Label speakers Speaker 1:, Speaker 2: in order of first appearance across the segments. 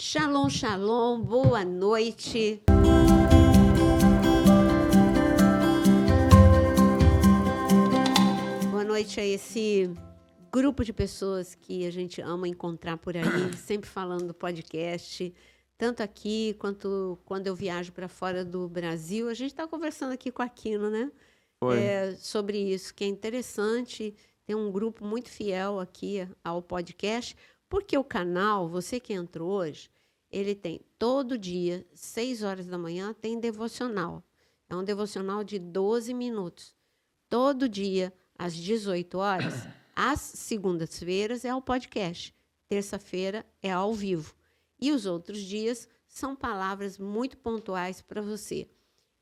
Speaker 1: Shalom, shalom, boa noite. Boa noite a esse grupo de pessoas que a gente ama encontrar por aí, sempre falando do podcast, tanto aqui quanto quando eu viajo para fora do Brasil. A gente está conversando aqui com a Aquino, né? Sobre isso, que é interessante. Tem um grupo muito fiel aqui ao podcast, porque o canal, você que entrou hoje, ele tem todo dia, 6 horas da manhã, tem devocional. É um devocional de 12 minutos. Todo dia, às 18 horas, às segundas-feiras é o podcast. Terça-feira é ao vivo. E os outros dias são palavras muito pontuais para você.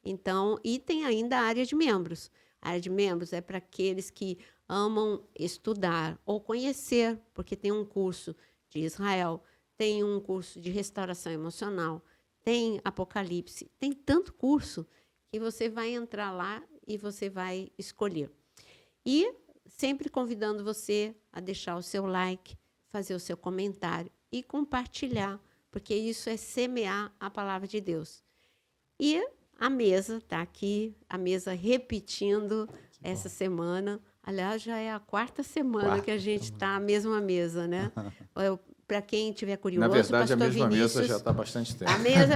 Speaker 1: Então, e tem ainda a área de membros. A área de membros é para aqueles que amam estudar ou conhecer, porque tem um curso de Israel, tem um curso de restauração emocional, tem Apocalipse, tem tanto curso que você vai entrar lá e você vai escolher. E sempre convidando você a deixar o seu like, fazer o seu comentário e compartilhar, porque isso é semear a palavra de Deus. E a mesa está aqui, a mesa repetindo essa semana. Aliás, já é a quarta semana que a gente está à mesma mesa, né? Para quem estiver curioso,
Speaker 2: na verdade,
Speaker 1: a
Speaker 2: mesma
Speaker 1: Vinícius,
Speaker 2: mesa já está há bastante tempo.
Speaker 1: A mesa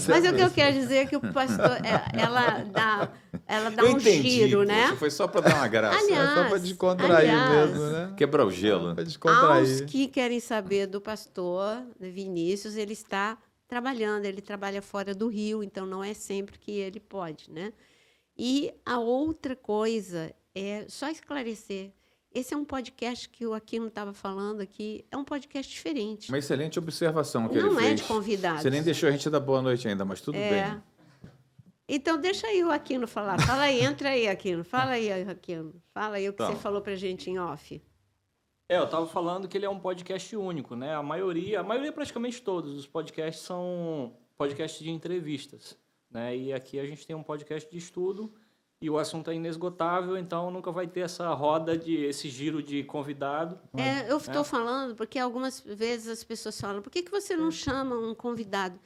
Speaker 1: Mas o que eu quero dizer é que o pastor, ela dá
Speaker 2: eu
Speaker 1: um
Speaker 2: entendi,
Speaker 1: giro, né?
Speaker 2: Poxa, foi só para dar uma graça.
Speaker 1: Aliás,
Speaker 3: só para descontrair mesmo, né?
Speaker 2: Quebrar o gelo.
Speaker 3: Para descontrair.
Speaker 1: Aos que querem saber do pastor Vinícius, ele está trabalhando, ele trabalha fora do Rio, então não é sempre que ele pode, né? E a outra coisa é só esclarecer. Esse é um podcast que o Aquino estava falando aqui, é um podcast diferente.
Speaker 2: Uma excelente observação que ele
Speaker 1: Não
Speaker 2: fez.
Speaker 1: é de convidados.
Speaker 2: Você nem deixou a gente dar boa noite ainda, mas tudo bem.
Speaker 1: Então, deixa aí o Aquino falar. Fala aí, entra aí, Aquino. Fala aí, Aquino. Fala aí o que você falou pra gente em off.
Speaker 4: Eu estava falando que ele é um podcast único, né? A maioria, praticamente todos os podcasts são podcasts de entrevistas, né? E aqui a gente tem um podcast de estudo e o assunto é inesgotável, então nunca vai ter essa roda esse giro de convidado.
Speaker 1: Eu estou falando porque algumas vezes as pessoas falam, por que você não chama um convidado?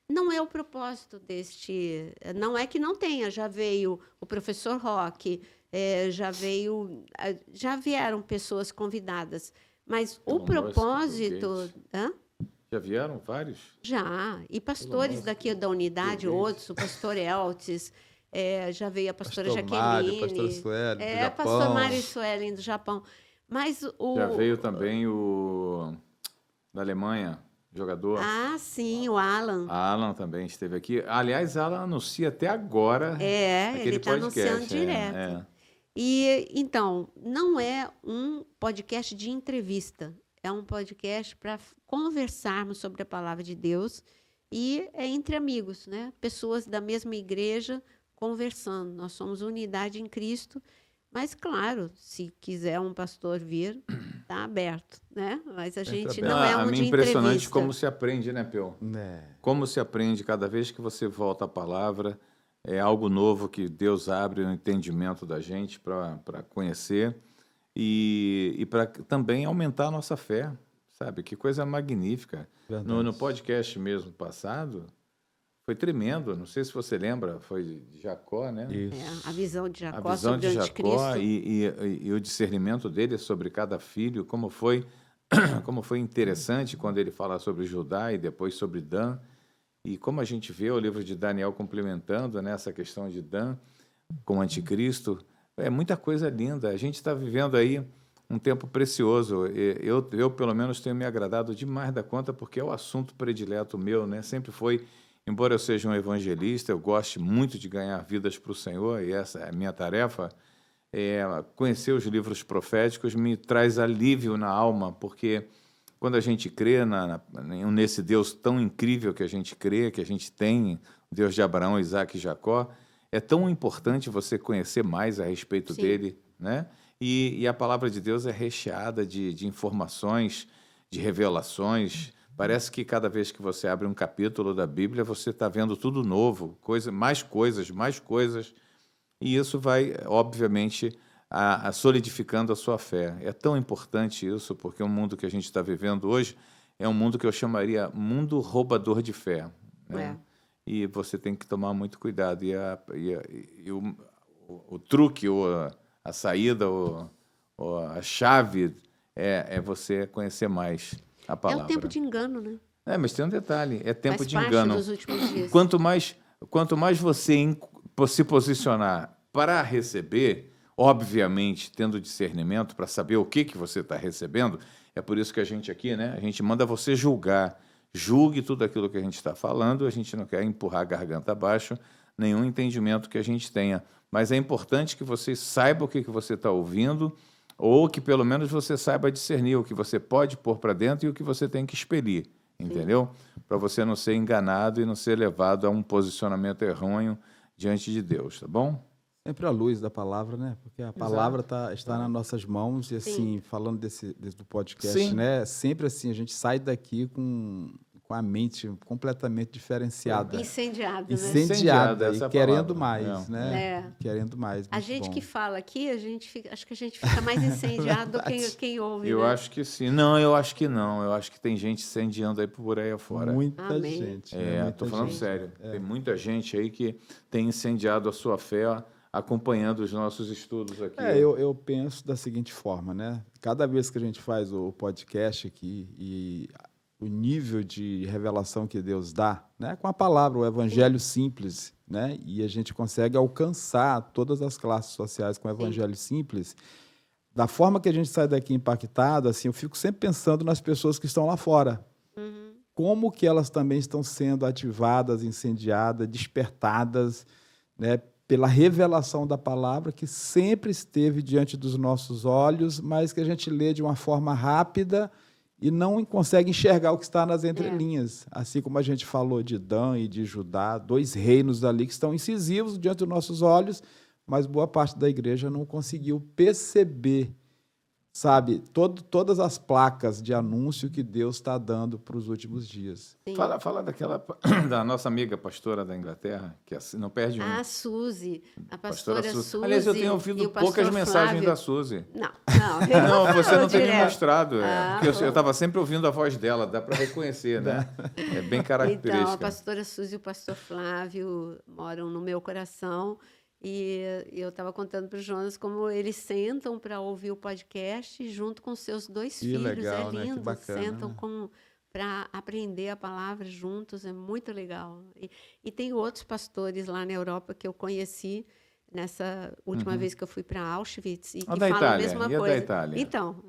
Speaker 1: Não é o propósito deste... Não é que não tenha, já veio o professor Roque, já vieram pessoas convidadas, mas o propósito...
Speaker 2: Já vieram vários?
Speaker 1: Já, e pastores daqui da unidade, outros, o pastor Eltis, já veio a pastora Jaqueline,
Speaker 3: pastor Suelen, do Japão.
Speaker 1: pastor Mário Suelen, do Japão. Mas
Speaker 2: Já veio também o da Alemanha, jogador.
Speaker 1: Ah, sim, o Alan.
Speaker 2: Alan também esteve aqui. Aliás, Alan anuncia até agora.
Speaker 1: Ele está anunciando direto. E, então, não é um podcast de entrevista, é um podcast para conversarmos sobre a palavra de Deus e é entre amigos, né? Pessoas da mesma igreja conversando. Nós somos unidade em Cristo, mas, claro, se quiser um pastor vir, está aberto, né? Mas a gente não é um de
Speaker 2: impressionante
Speaker 1: entrevista.
Speaker 2: Como se aprende, né, Peu? Como se aprende cada vez que você volta à palavra. É algo novo que Deus abre o entendimento da gente para conhecer e para também aumentar a nossa fé, sabe? Que coisa magnífica. No podcast mesmo passado, foi tremendo. Não sei se você lembra, foi de Jacó, né?
Speaker 1: A visão de Jacó
Speaker 2: a visão
Speaker 1: sobre
Speaker 2: de
Speaker 1: o
Speaker 2: Jacó
Speaker 1: anticristo.
Speaker 2: E o discernimento dele sobre cada filho, como foi interessante quando ele fala sobre Judá e depois sobre Dan. E como a gente vê o livro de Daniel complementando, né, essa questão de Dan com o anticristo, é muita coisa linda. A gente está vivendo aí um tempo precioso. Eu, pelo menos, tenho me agradado demais da conta, porque é o assunto predileto meu, né? Sempre foi, embora eu seja um evangelista, eu goste muito de ganhar vidas para o Senhor, e essa é a minha tarefa. Conhecer os livros proféticos me traz alívio na alma, porque... Quando a gente crê nesse Deus tão incrível que a gente crê, que a gente tem, o Deus de Abraão, Isaac e Jacó, é tão importante você conhecer mais a respeito dele, né? E a palavra de Deus é recheada de informações, de revelações. Parece que cada vez que você abre um capítulo da Bíblia, você está vendo tudo novo, mais coisas. E isso vai, obviamente... solidificando a sua fé. É tão importante isso, porque o mundo que a gente está vivendo hoje é um mundo que eu chamaria mundo roubador de fé, né? E você tem que tomar muito cuidado. E o truque, ou a saída, ou a chave é você conhecer mais a palavra.
Speaker 1: É o tempo de engano, né?
Speaker 2: Mas tem um detalhe, é tempo
Speaker 1: Faz
Speaker 2: de
Speaker 1: parte
Speaker 2: engano.
Speaker 1: dos últimos dias.
Speaker 2: Quanto mais você se posicionar para receber, obviamente, tendo discernimento para saber o que você está recebendo, é por isso que a gente aqui, né? A gente manda você julgar. Julgue tudo aquilo que a gente está falando, a gente não quer empurrar a garganta abaixo, nenhum entendimento que a gente tenha. Mas é importante que você saiba o que você está ouvindo, ou que pelo menos você saiba discernir o que você pode pôr para dentro e o que você tem que expelir, entendeu? Para você não ser enganado e não ser levado a um posicionamento errôneo diante de Deus, tá bom?
Speaker 3: Sempre a luz da palavra, né? Porque a palavra está nas nossas mãos e, assim, falando do podcast, né? Sempre assim, a gente sai daqui com a mente completamente diferenciada.
Speaker 1: Incendiada, né?
Speaker 3: Incendiada e querendo
Speaker 2: palavra.
Speaker 3: mais, né? Querendo mais.
Speaker 1: A gente que fala aqui, acho que a gente fica mais incendiado do que quem ouve,
Speaker 2: Eu
Speaker 1: né?
Speaker 2: acho que sim. Não, eu acho que não. Eu acho que tem gente incendiando aí por aí afora.
Speaker 3: Muita gente.
Speaker 2: Estou falando sério. Tem muita gente aí que tem incendiado a sua fé acompanhando os nossos estudos aqui.
Speaker 3: Eu penso da seguinte forma, né? Cada vez que a gente faz o podcast aqui e o nível de revelação que Deus dá, né? Com a palavra, o evangelho simples, né? E a gente consegue alcançar todas as classes sociais com o evangelho simples. Da forma que a gente sai daqui impactado, assim, eu fico sempre pensando nas pessoas que estão lá fora. Como que elas também estão sendo ativadas, incendiadas, despertadas, né? Pela revelação da palavra que sempre esteve diante dos nossos olhos, mas que a gente lê de uma forma rápida e não consegue enxergar o que está nas entrelinhas. Assim como a gente falou de Dan e de Judá, 2 reinos ali que estão incisivos diante dos nossos olhos, mas boa parte da igreja não conseguiu perceber, sabe, todas as placas de anúncio que Deus está dando para os últimos dias.
Speaker 2: Fala da nossa amiga pastora da Inglaterra, que não perde um.
Speaker 1: A Suzy, a pastora Suzy.
Speaker 2: Aliás, eu tenho ouvido poucas mensagens da Suzy.
Speaker 1: Não,
Speaker 2: você não tem me mostrado. Porque eu estava sempre ouvindo a voz dela, dá para reconhecer, né? É bem característica.
Speaker 1: Então, a pastora Suzy e o pastor Flávio moram no meu coração. E eu estava contando para o Jonas como eles sentam para ouvir o podcast junto com seus 2 filhos.
Speaker 3: Legal,
Speaker 1: é lindo,
Speaker 3: né? Que bacana,
Speaker 1: sentam
Speaker 3: né?
Speaker 1: para aprender a palavra juntos, é muito legal. E tem outros pastores lá na Europa que eu conheci nessa última vez que eu fui para Auschwitz e que falam a mesma coisa.
Speaker 2: Da Itália?
Speaker 1: Então,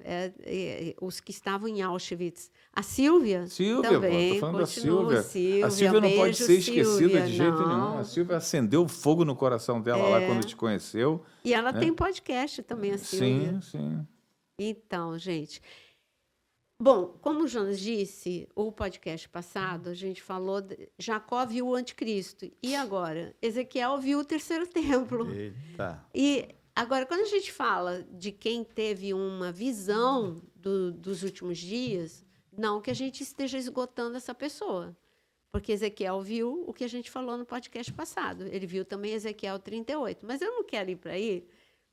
Speaker 1: os que estavam em Auschwitz. A Sílvia também,
Speaker 2: estou falando
Speaker 1: continua,
Speaker 2: da Sílvia. A Sílvia não pode ser esquecida de jeito nenhum. A Sílvia acendeu fogo no coração dela lá quando te conheceu.
Speaker 1: E ela tem podcast também, a Sílvia.
Speaker 2: Sim.
Speaker 1: Então, gente... Bom, como o Jonas disse, o podcast passado, a gente falou, Jacó viu o anticristo. E agora? Ezequiel viu o 3º templo.
Speaker 3: Eita.
Speaker 1: E agora, quando a gente fala de quem teve uma visão dos últimos dias, não que a gente esteja esgotando essa pessoa. Porque Ezequiel viu o que a gente falou no podcast passado. Ele viu também Ezequiel 38. Mas eu não quero ir para aí,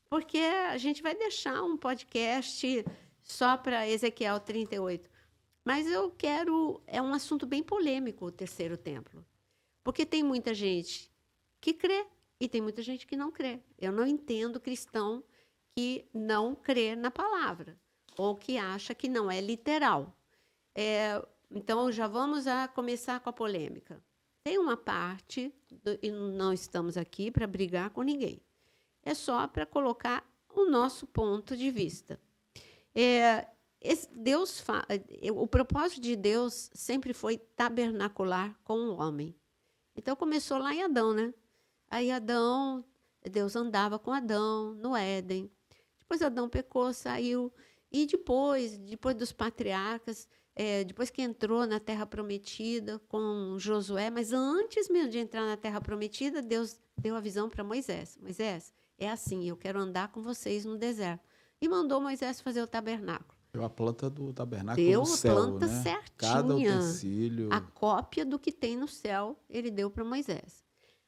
Speaker 1: porque a gente vai deixar um podcast só para Ezequiel 38. Mas eu quero... É um assunto bem polêmico, o 3º templo. Porque tem muita gente que crê e tem muita gente que não crê. Eu não entendo cristão que não crê na palavra ou que acha que não é literal. Então, já vamos começar com a polêmica. Tem uma parte, e não estamos aqui para brigar com ninguém. É só para colocar o nosso ponto de vista. O propósito de Deus sempre foi tabernacular com o homem. Então, começou lá em Adão, né? Aí Deus andava com Adão no Éden. Depois Adão pecou, saiu. E depois dos patriarcas, depois que entrou na Terra Prometida com Josué, mas antes mesmo de entrar na Terra Prometida, Deus deu a visão para Moisés. Moisés, é assim, eu quero andar com vocês no deserto. E mandou Moisés fazer o tabernáculo.
Speaker 3: Deu a planta do tabernáculo
Speaker 1: deu
Speaker 3: no céu,
Speaker 1: a planta
Speaker 3: né?
Speaker 1: certinha.
Speaker 3: Cada utensílio.
Speaker 1: A cópia do que tem no céu, ele deu para Moisés.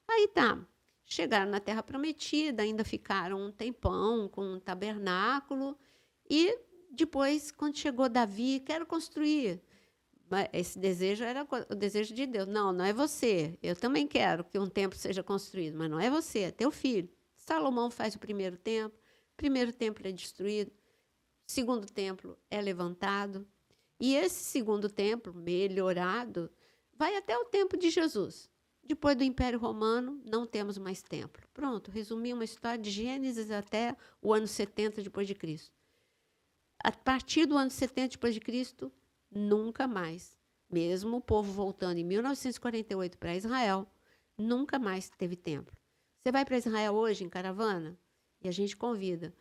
Speaker 1: Aí tá, chegaram na Terra Prometida, ainda ficaram um tempão com o tabernáculo. E depois, quando chegou Davi, quero construir. Mas esse desejo era o desejo de Deus. Não, não é você. Eu também quero que um templo seja construído, mas não é você, é teu filho. Salomão faz o primeiro templo é destruído, o segundo templo é levantado, e esse segundo templo, melhorado, vai até o tempo de Jesus. Depois do Império Romano, não temos mais templo. Pronto, resumi uma história de Gênesis até o ano 70 depois de Cristo. A partir do ano 70 depois de Cristo, nunca mais. Mesmo o povo voltando em 1948 para Israel, nunca mais teve templo. Você vai para Israel hoje em caravana? E a gente convida.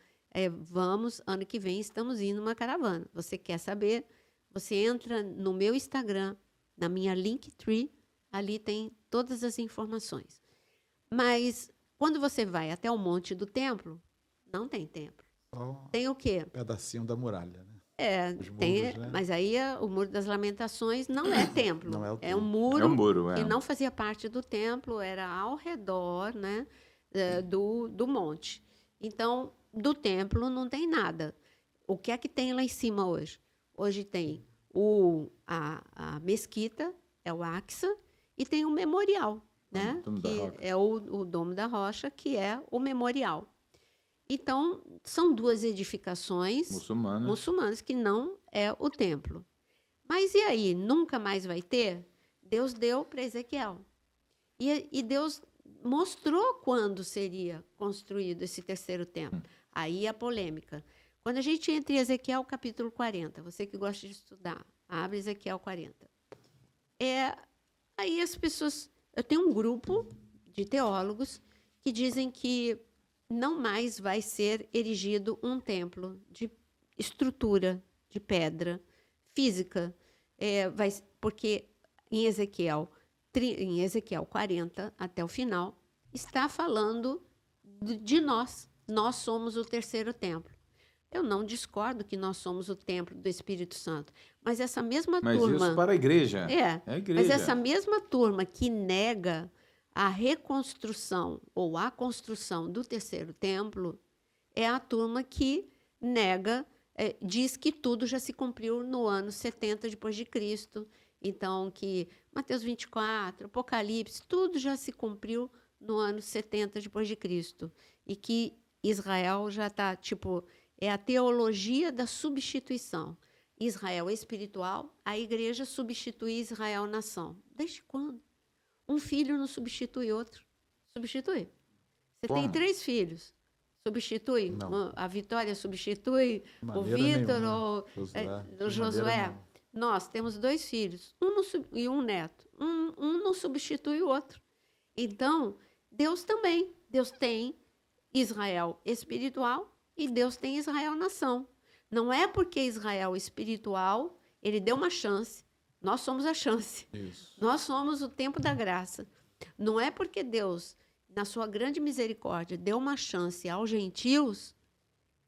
Speaker 1: Vamos, ano que vem estamos indo numa caravana. Você quer saber? Você entra no meu Instagram, na minha Linktree, ali tem todas as informações. Mas quando você vai até o Monte do Templo, não tem templo.
Speaker 3: Só
Speaker 1: Tem o quê?
Speaker 3: um pedacinho da muralha, né? Os
Speaker 1: Tem,
Speaker 3: muros, né?
Speaker 1: mas aí o Muro das Lamentações não é templo.
Speaker 3: Não é o
Speaker 1: um
Speaker 3: templo.
Speaker 1: muro,
Speaker 2: É um muro, é.
Speaker 1: que não fazia parte do templo, era ao redor, né, do monte. Então, do templo não tem nada. O que é que tem lá em cima hoje? Hoje tem a mesquita, é o Aqsa, e tem o memorial, né?
Speaker 2: Domo da
Speaker 1: Que
Speaker 2: Rocha.
Speaker 1: é o Domo da Rocha, que é o memorial. Então, são duas edificações muçulmanas que não é o templo. Mas e aí? Nunca mais vai ter? Deus deu para Ezequiel. E Deus mostrou quando seria construído esse terceiro templo. Aí a polêmica. Quando a gente entra em Ezequiel capítulo 40, você que gosta de estudar, abre Ezequiel 40. Aí as pessoas... Eu tenho um grupo de teólogos que dizem que não mais vai ser erigido um templo de estrutura, de pedra, física, porque em Ezequiel 40, até o final, está falando de nós. Nós somos o terceiro templo. Eu não discordo que nós somos o templo do Espírito Santo, mas essa mesma
Speaker 2: Mas
Speaker 1: turma...
Speaker 2: isso para a igreja.
Speaker 1: É
Speaker 2: a igreja.
Speaker 1: mas essa mesma turma que nega a reconstrução ou a construção do terceiro templo é a turma que nega, diz que tudo já se cumpriu no ano 70 depois de Cristo. Então, que Mateus 24, Apocalipse, tudo já se cumpriu no ano 70 depois de Cristo. E que Israel já está, é a teologia da substituição. Israel é espiritual, a igreja substitui Israel nação. Desde quando? Um filho não substitui outro. Substitui. Você tem 3 filhos. Substitui?
Speaker 3: Não.
Speaker 1: A Vitória substitui o Vitor ou o Josué? Nós temos 2 filhos e um neto. Um não substitui o outro. Então, Deus também. Deus tem Israel espiritual e Deus tem Israel nação. Não é porque Israel espiritual, ele deu uma chance. Nós somos a chance.
Speaker 3: Isso.
Speaker 1: Nós somos o tempo da graça. Não é porque Deus, na sua grande misericórdia, deu uma chance aos gentios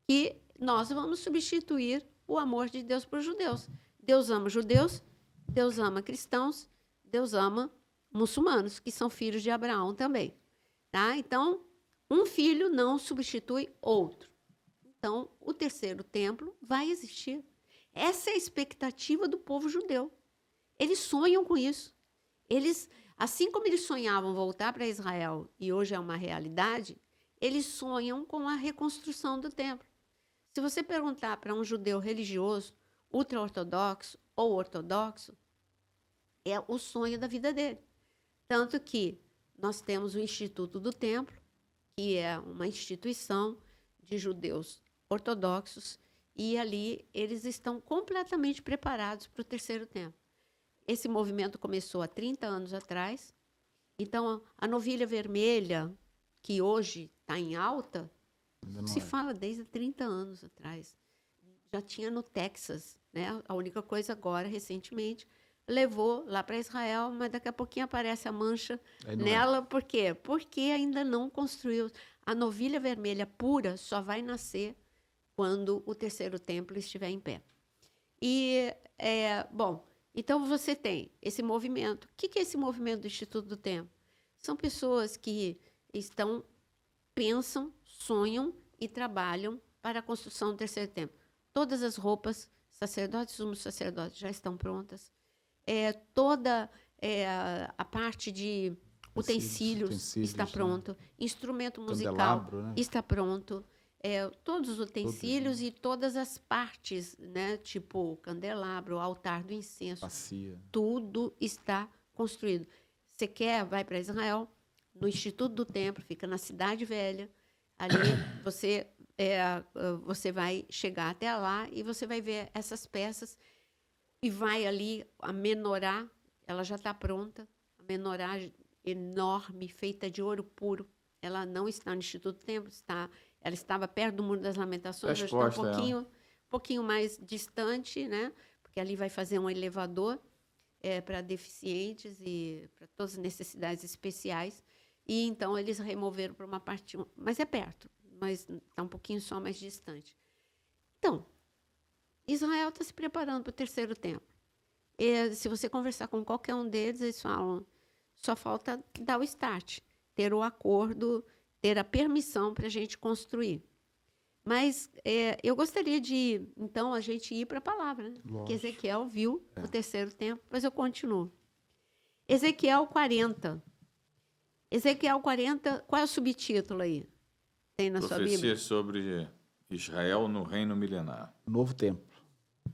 Speaker 1: que nós vamos substituir o amor de Deus para os judeus. Deus ama judeus, Deus ama cristãos, Deus ama muçulmanos, que são filhos de Abraão também. Tá? Então, um filho não substitui outro. Então, o terceiro templo vai existir. Essa é a expectativa do povo judeu. Eles sonham com isso. Eles, assim como eles sonhavam voltar para Israel e hoje é uma realidade, eles sonham com a reconstrução do templo. Se você perguntar para um judeu religioso, ultra-ortodoxo ou ortodoxo, é o sonho da vida dele. Tanto que nós temos o Instituto do Templo, que é uma instituição de judeus ortodoxos, e ali eles estão completamente preparados para o terceiro templo. Esse movimento começou há 30 anos atrás. Então, a novilha vermelha, que hoje está em alta, se fala desde 30 anos atrás. Já tinha no Texas, né? A única coisa agora, recentemente, levou lá para Israel, mas daqui a pouquinho aparece a mancha nela. Por quê? Porque ainda não construiu. A novilha vermelha pura só vai nascer quando o terceiro templo estiver em pé. Então você tem esse movimento. O que é esse movimento do Instituto do Templo? São pessoas que pensam, sonham e trabalham para a construção do terceiro templo. Todas as roupas, sacerdotes e sumos sacerdotes já estão prontas. toda a parte de utensílios está
Speaker 3: né?
Speaker 1: pronto, instrumento musical
Speaker 3: Candelabro, né?
Speaker 1: está pronto, todos os utensílios e todas as partes, né? Tipo o candelabro, o altar do incenso,
Speaker 3: Bacia.
Speaker 1: tudo está construído. Você quer, vai para Israel, no Instituto do Templo, fica na Cidade Velha. Ali você vai chegar até lá e você vai ver essas peças e vai ali a menorá, ela já está pronta, a menorá enorme, feita de ouro puro. Ela não está no Instituto do Templo, ela estava perto do Muro das Lamentações, já está um pouquinho mais distante, né? Porque ali vai fazer um elevador para deficientes e para todas as necessidades especiais. E então eles removeram para uma parte, mas é perto, mas está um pouquinho só mais distante. Então, Israel está se preparando para o terceiro templo. E, se você conversar com qualquer um deles, eles falam, só falta dar o start, ter o acordo, ter a permissão para a gente construir. Mas eu gostaria de, então, a gente ir para a palavra, né? Porque Ezequiel viu o terceiro templo, mas eu continuo. Ezequiel 40. Ezequiel 40, qual é o subtítulo aí? Tem na sua Bíblia?
Speaker 2: Profecia sobre Israel no reino milenar.
Speaker 3: Novo templo.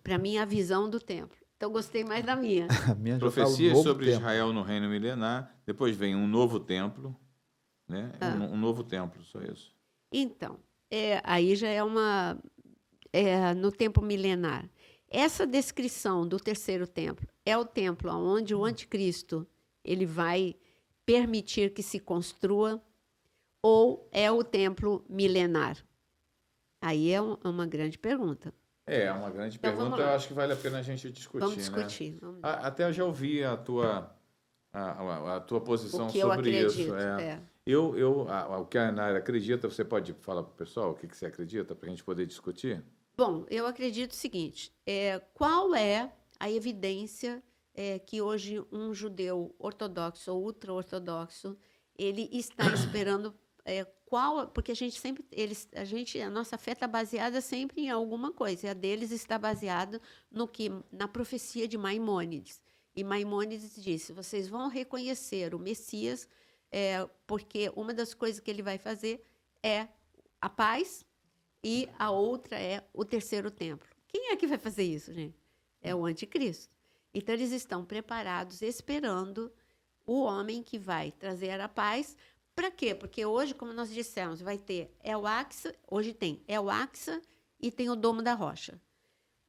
Speaker 1: Para mim, a visão do templo. Então, gostei mais da minha.
Speaker 3: A minha já
Speaker 2: Profecia
Speaker 3: fala novo
Speaker 2: sobre
Speaker 3: templo.
Speaker 2: Israel no reino milenar. Depois vem um novo templo, né? Um novo templo, só isso.
Speaker 1: Então, aí já é no tempo milenar. Essa descrição do terceiro templo é o templo onde o anticristo ele vai permitir que se construa, ou é o templo milenar? Aí é uma grande pergunta.
Speaker 2: É uma grande
Speaker 1: Então, vamos
Speaker 2: pergunta.
Speaker 1: lá.
Speaker 2: Eu acho que vale a pena a gente discutir,
Speaker 1: Vamos discutir.
Speaker 2: né?
Speaker 1: Vamos
Speaker 2: Até eu já ouvi a tua posição
Speaker 1: o que eu
Speaker 2: sobre
Speaker 1: acredito.
Speaker 2: isso. O que a Nayara acredita, você pode falar para o pessoal o que você acredita, para a gente poder discutir?
Speaker 1: Bom, eu acredito o seguinte, qual é a evidência que hoje um judeu ortodoxo ou ultra-ortodoxo, ele está esperando, porque a gente sempre, a nossa fé está baseada sempre em alguma coisa, e a deles está baseada na profecia de Maimônides. E Maimônides disse, vocês vão reconhecer o Messias, porque uma das coisas que ele vai fazer é a paz, e a outra é o terceiro templo. Quem é que vai fazer isso, gente? É o anticristo. Então, eles estão preparados, esperando o homem que vai trazer a paz. Para quê? Porque hoje, como nós dissemos, vai ter El-Aqsa, hoje tem El-Aqsa e tem o Domo da Rocha.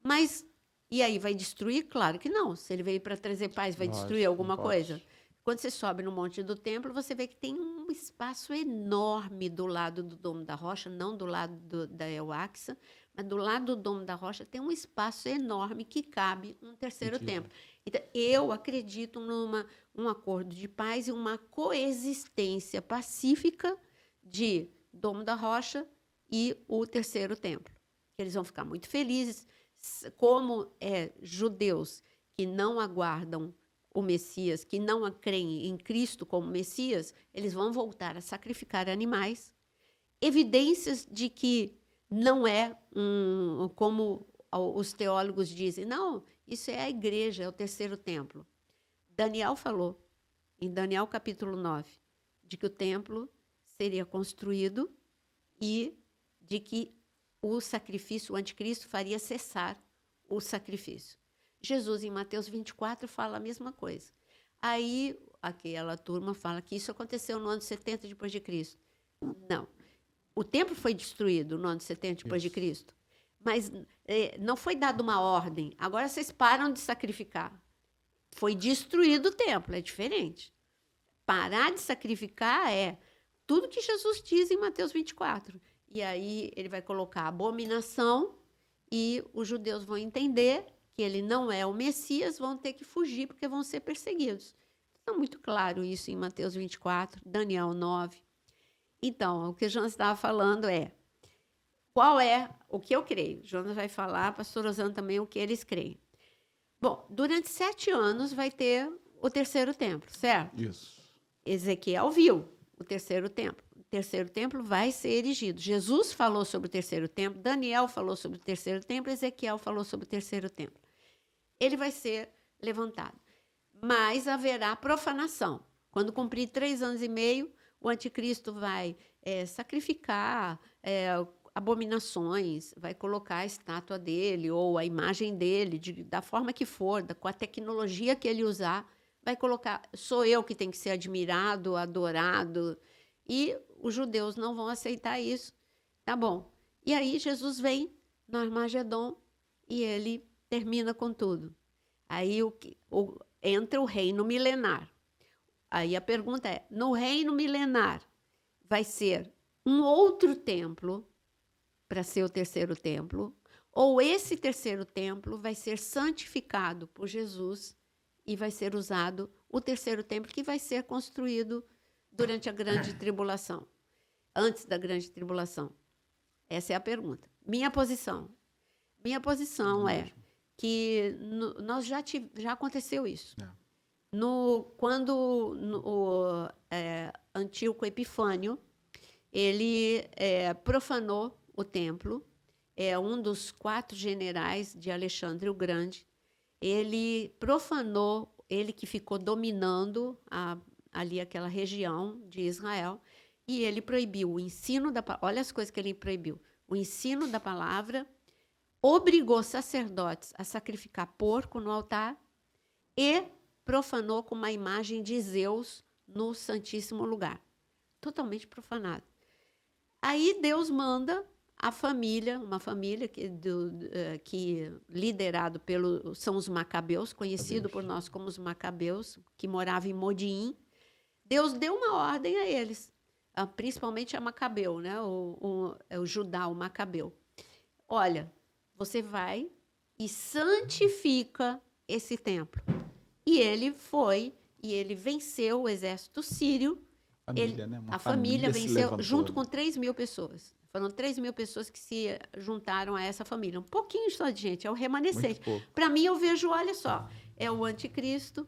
Speaker 1: Mas, e aí, vai destruir? Claro que não. Se ele veio para trazer paz, vai destruir alguma coisa? Quando você sobe no Monte do Templo, você vê que tem um espaço enorme do lado do Domo da Rocha, não do lado da El-Aqsa, mas do lado do Domo da Rocha tem um espaço enorme que cabe um terceiro templo. Então, eu acredito num acordo de paz e uma coexistência pacífica de Domo da Rocha e o terceiro templo. Eles vão ficar muito felizes, como judeus que não aguardam o Messias, que não creem em Cristo como Messias, eles vão voltar a sacrificar animais. Evidências de que não é como os teólogos dizem, não, isso é a igreja, é o terceiro templo. Daniel falou, em Daniel capítulo 9, de que o templo seria construído e de que o sacrifício, o anticristo faria cessar o sacrifício. Jesus, em Mateus 24, fala a mesma coisa. Aí, aquela turma fala que isso aconteceu no ano 70 depois de Cristo. Não. O templo foi destruído no ano 70 depois de Cristo. Mas não foi dada uma ordem. Agora vocês param de sacrificar. Foi destruído o templo, é diferente. Parar de sacrificar é tudo que Jesus diz em Mateus 24. E aí ele vai colocar abominação e os judeus vão entender que ele não é o Messias, vão ter que fugir porque vão ser perseguidos. Está muito claro isso em Mateus 24, Daniel 9. Então, o que o Jonas estava falando qual é o que eu creio? Jonas vai falar, a pastora Rosana também, o que eles creem. Bom, durante 7 anos vai ter o terceiro templo, certo?
Speaker 3: Isso.
Speaker 1: Ezequiel viu o terceiro templo. O terceiro templo vai ser erigido. Jesus falou sobre o terceiro templo, Daniel falou sobre o terceiro templo, Ezequiel falou sobre o terceiro templo. Ele vai ser levantado. mas haverá profanação. Quando cumprir 3 anos e meio, o anticristo vai sacrificar abominações, vai colocar a estátua dele ou a imagem dele, da forma que for, com a tecnologia que ele usar, vai colocar, sou eu que tenho que ser admirado, adorado, e os judeus não vão aceitar isso. Tá bom. E aí Jesus vem no Armagedon e ele termina com tudo. Aí entra o reino milenar. Aí a pergunta é, no reino milenar vai ser um outro templo para ser o terceiro templo, ou esse terceiro templo vai ser santificado por Jesus e vai ser usado o terceiro templo que vai ser construído durante a grande tribulação, antes da grande tribulação? Essa é a pergunta. Minha posição é que nós já aconteceu isso. Quando Antíoco Epifânio, ele profanou o templo, um dos 4 generais de Alexandre o Grande, ele profanou, ele que ficou dominando ali aquela região de Israel, e ele proibiu o ensino da palavra. Olha as coisas que ele proibiu. O ensino da palavra, obrigou sacerdotes a sacrificar porco no altar e profanou com uma imagem de Zeus no Santíssimo Lugar. Totalmente profanado. Aí Deus manda a família, uma família que liderado são os Macabeus, conhecido por nós como os Macabeus, que moravam em Modiim. Deus deu uma ordem a eles, principalmente a Macabeu, né? o Judá, o Macabeu. Olha, você vai e santifica esse templo. E ele foi, e ele venceu o exército sírio. A família venceu junto com 3.000 pessoas. Foram 3.000 pessoas que se juntaram a essa família. Um pouquinho só de gente, é o remanescente. Para mim, eu vejo, olha só, é o anticristo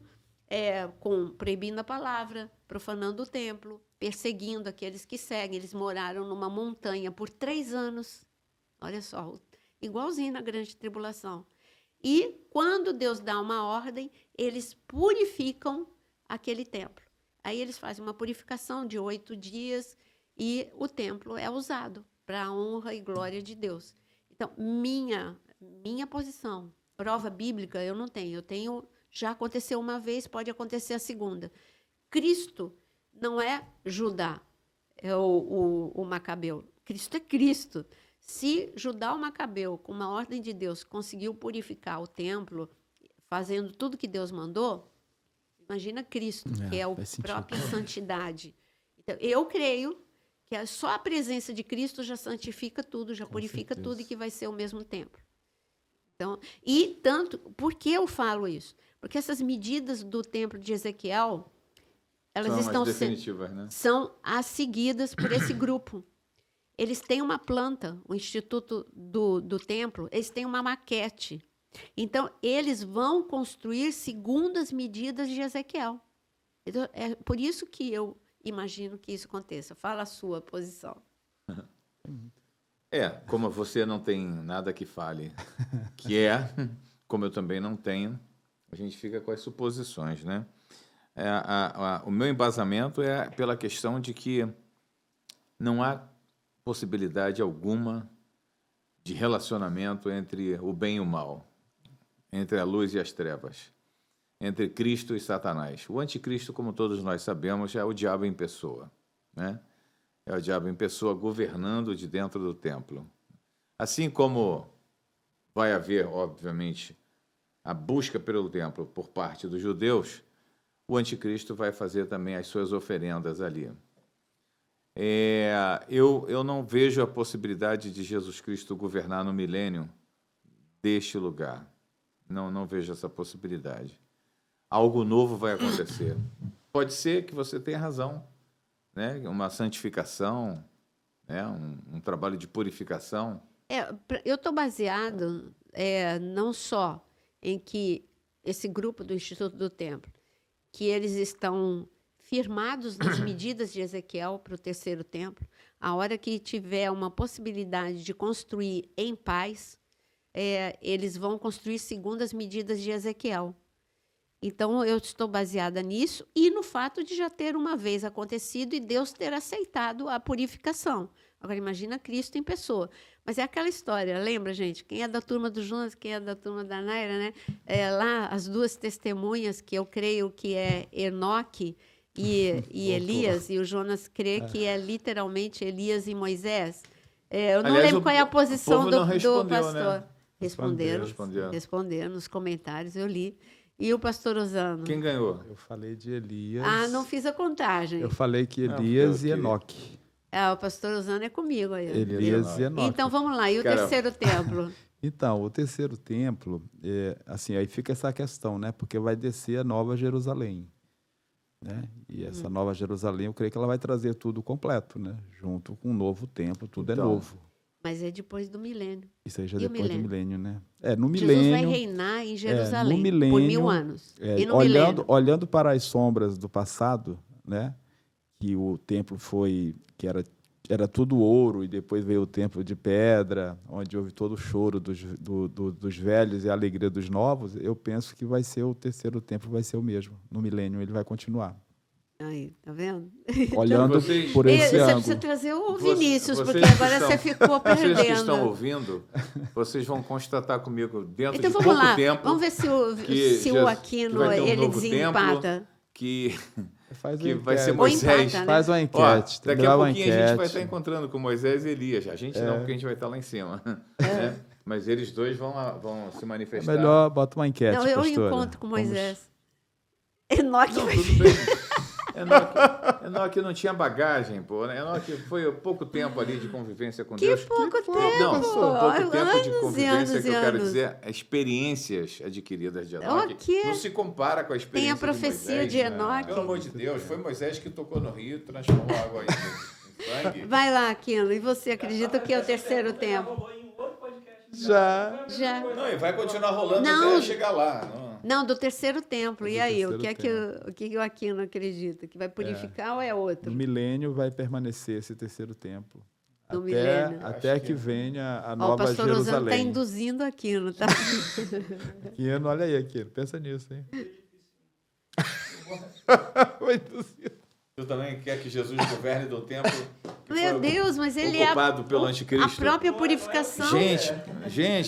Speaker 1: proibindo a palavra, profanando o templo, perseguindo aqueles que seguem. Eles moraram numa montanha por 3 anos. Olha só, igualzinho na grande tribulação. E, quando Deus dá uma ordem, eles purificam aquele templo. Aí eles fazem uma purificação de 8 dias e o templo é usado para a honra e glória de Deus. Então, minha posição, prova bíblica, eu não tenho. Eu tenho, já aconteceu uma vez, pode acontecer a segunda. Cristo não é Judá, é o Macabeu. Cristo é Cristo. Se Judá o Macabeu, com uma ordem de Deus, conseguiu purificar o templo, fazendo tudo que Deus mandou, imagina Cristo, que é a própria santidade. Então, eu creio que só a presença de Cristo já santifica tudo, já purifica tudo e que vai ser o mesmo templo. Então, por que eu falo isso? Porque essas medidas do templo de Ezequiel, elas são as seguidas por esse grupo. Eles têm uma planta, o Instituto do Templo, eles têm uma maquete. Então, eles vão construir segundo as medidas de Ezequiel. Então, é por isso que eu imagino que isso aconteça. Fala a sua posição.
Speaker 2: Como você não tem nada que fale, como eu também não tenho, a gente fica com as suposições, né? O meu embasamento é pela questão de que não há possibilidade alguma de relacionamento entre o bem e o mal, entre a luz e as trevas, entre Cristo e Satanás. O anticristo, como todos nós sabemos, é o diabo em pessoa, né? É o diabo em pessoa governando de dentro do templo. Assim como vai haver, obviamente, a busca pelo templo por parte dos judeus, o anticristo vai fazer também as suas oferendas ali. Eu não vejo a possibilidade de Jesus Cristo governar no milênio deste lugar. Não vejo essa possibilidade. Algo novo vai acontecer. Pode ser que você tenha razão, né? Uma santificação, né? Um trabalho de purificação.
Speaker 1: Eu estou baseado não só em que esse grupo do Instituto do Templo, que eles estão firmados nas medidas de Ezequiel para o terceiro templo, a hora que tiver uma possibilidade de construir em paz, eles vão construir segundo as medidas de Ezequiel. Então, eu estou baseada nisso e no fato de já ter uma vez acontecido e Deus ter aceitado a purificação. Agora, imagina Cristo em pessoa. Mas é aquela história, lembra, gente? Quem é da turma do Jonas, quem é da turma da Naira, né? Lá, as duas testemunhas, que eu creio que é Enoque e Elias, e o Jonas crê que é literalmente Elias e Moisés. Eu não
Speaker 2: Aliás,
Speaker 1: lembro qual é a posição do
Speaker 2: respondeu,
Speaker 1: pastor.
Speaker 2: né?
Speaker 1: Responderam nos comentários, eu li. E o pastor Osano?
Speaker 2: Quem ganhou?
Speaker 3: Eu falei de Elias.
Speaker 1: Não fiz a contagem.
Speaker 3: Eu falei que Elias e Enoque.
Speaker 1: O pastor Osano é comigo aí.
Speaker 3: Elias e Enoque.
Speaker 1: Então, vamos lá. E o terceiro templo?
Speaker 3: Então, o terceiro templo, assim, aí fica essa questão, né? Porque vai descer a Nova Jerusalém, né? E essa Nova Jerusalém, eu creio que ela vai trazer tudo completo, né? Junto com o novo templo, tudo é novo.
Speaker 1: Mas é depois do milênio.
Speaker 3: Isso aí já
Speaker 1: E
Speaker 3: depois do milênio, né? No
Speaker 1: Jesus
Speaker 3: milênio.
Speaker 1: vai reinar em Jerusalém
Speaker 3: no milênio,
Speaker 1: por 1000 anos. E no milênio?
Speaker 3: Olhando para as sombras do passado, né? Que o templo que era tudo ouro, e depois veio o templo de pedra, onde houve todo o choro dos velhos e a alegria dos novos. Eu penso que o terceiro templo vai ser o mesmo. No milênio ele vai continuar.
Speaker 1: Aí, tá vendo?
Speaker 3: Olhando por esse
Speaker 1: você
Speaker 3: ângulo.
Speaker 1: precisa trazer o Vinícius, porque
Speaker 2: vocês
Speaker 1: agora
Speaker 2: estão-
Speaker 1: você ficou perdendo.
Speaker 2: Vocês que estão ouvindo, vocês vão constatar comigo dentro
Speaker 1: Então
Speaker 2: de
Speaker 1: vamos
Speaker 2: pouco
Speaker 1: lá,
Speaker 2: tempo
Speaker 1: vamos ver se o
Speaker 2: que
Speaker 1: Aquino
Speaker 2: vai ter um
Speaker 1: ele
Speaker 2: novo
Speaker 1: desempata.
Speaker 2: que
Speaker 3: Faz
Speaker 2: que
Speaker 3: uma
Speaker 2: vai ser
Speaker 3: enquete.
Speaker 2: Moisés.
Speaker 1: empata, né?
Speaker 3: Faz uma
Speaker 2: Ó,
Speaker 3: enquete.
Speaker 2: daqui
Speaker 3: grava
Speaker 2: a
Speaker 3: uma
Speaker 2: pouquinho a gente vai
Speaker 3: enquete.
Speaker 2: estar encontrando com Moisés e Elias. A gente não, porque a gente vai estar lá em cima. Né? Mas eles dois vão se
Speaker 3: É
Speaker 2: manifestar.
Speaker 3: melhor bota uma enquete,
Speaker 1: Não, eu
Speaker 3: pastora.
Speaker 1: encontro com
Speaker 3: Vamos-
Speaker 1: Moisés. Enoque
Speaker 2: Não,
Speaker 1: vai...
Speaker 2: tudo bem. Enoque não tinha bagagem, pô. Enoque foi pouco tempo ali de convivência com
Speaker 1: Que
Speaker 2: Deus.
Speaker 1: pouco tempo!
Speaker 2: Não, pouco tempo de
Speaker 1: Anos e
Speaker 2: convivência
Speaker 1: anos
Speaker 2: que
Speaker 1: e
Speaker 2: eu quero
Speaker 1: anos.
Speaker 2: dizer, experiências adquiridas de Enoque.
Speaker 1: O quê?
Speaker 2: Não se compara com a
Speaker 1: Tem
Speaker 2: experiência
Speaker 1: a profecia
Speaker 2: Moisés,
Speaker 1: de
Speaker 2: né?
Speaker 1: Enoque.
Speaker 2: Pelo amor de Deus, foi Moisés que tocou no rio e transformou a água em sangue.
Speaker 1: Vai lá, Aquino. E você acredita que é o terceiro tempo?
Speaker 3: Já.
Speaker 1: Já.
Speaker 2: Não, e vai continuar rolando
Speaker 1: Não.
Speaker 2: até chegar lá.
Speaker 1: Não, do terceiro templo. E
Speaker 3: Do
Speaker 1: aí,
Speaker 3: terceiro
Speaker 1: o que o Aquino acredita? Que vai purificar ou é outro?
Speaker 3: No milênio vai permanecer esse terceiro templo.
Speaker 1: No milênio.
Speaker 3: Até que venha a
Speaker 1: Ó, o
Speaker 3: Nova
Speaker 1: pastor Osano está
Speaker 3: Jerusalém.
Speaker 1: induzindo Aquino, tá?
Speaker 3: Aquino, olha aí, Aquino. Pensa nisso, hein? Vai induzir.
Speaker 2: Tu também quer que Jesus governe do templo que
Speaker 1: Meu
Speaker 2: foi
Speaker 1: Deus, mas ele é
Speaker 2: ocupado pelo anticristo?
Speaker 1: a própria purificação.
Speaker 2: Gente,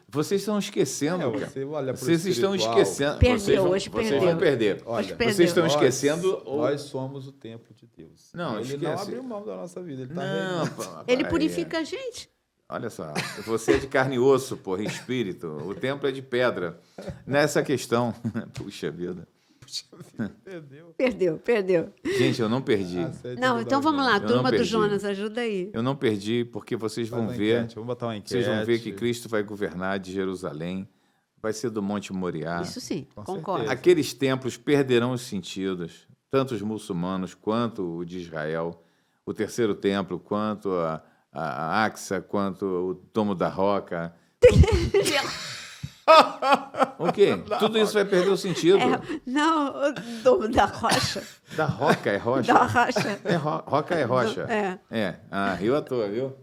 Speaker 2: vocês estão esquecendo, cara.
Speaker 3: Você olha pro
Speaker 2: Vocês estão
Speaker 3: espiritual.
Speaker 2: esquecendo.
Speaker 1: Perdeu,
Speaker 2: vocês vão,
Speaker 1: hoje
Speaker 2: vocês
Speaker 1: perdeu.
Speaker 2: vão perder.
Speaker 3: Olha,
Speaker 1: Hoje perdeu.
Speaker 2: Vocês estão
Speaker 3: Nós-
Speaker 2: esquecendo.
Speaker 3: Nós somos o templo de Deus.
Speaker 2: Não,
Speaker 3: ele
Speaker 2: esquece.
Speaker 3: não abriu mão da nossa vida. Ele tá
Speaker 2: Não,
Speaker 3: reinando.
Speaker 2: pô,
Speaker 1: Ele
Speaker 2: peraí.
Speaker 1: purifica a gente.
Speaker 2: Olha só, você é de carne e osso, porra, espírito. O templo é de pedra. Nessa questão. Puxa vida.
Speaker 3: Perdeu.
Speaker 1: Perdeu.
Speaker 2: Gente, eu não perdi.
Speaker 1: Não, então vamos lá,
Speaker 2: não
Speaker 1: turma do
Speaker 2: perdi.
Speaker 1: Jonas, ajuda aí.
Speaker 2: Eu não perdi, porque vocês
Speaker 3: Faz
Speaker 2: vão
Speaker 3: uma
Speaker 2: ver.
Speaker 3: enquete, vamos botar uma enquete.
Speaker 2: Vocês vão ver que Cristo vai governar de Jerusalém, vai ser do Monte Moriá.
Speaker 1: Isso sim,
Speaker 3: Com
Speaker 1: concordo.
Speaker 3: certeza.
Speaker 2: Aqueles templos perderão os sentidos, tanto os muçulmanos quanto o de Israel. O terceiro templo, quanto a Axa, quanto o Tomo da Roca. O quê? Tudo isso vai perder o sentido.
Speaker 1: Não, o domo da rocha.
Speaker 2: Da roca é rocha?
Speaker 1: Da rocha.
Speaker 2: Roca é rocha.
Speaker 1: É.
Speaker 2: Riu à toa, viu?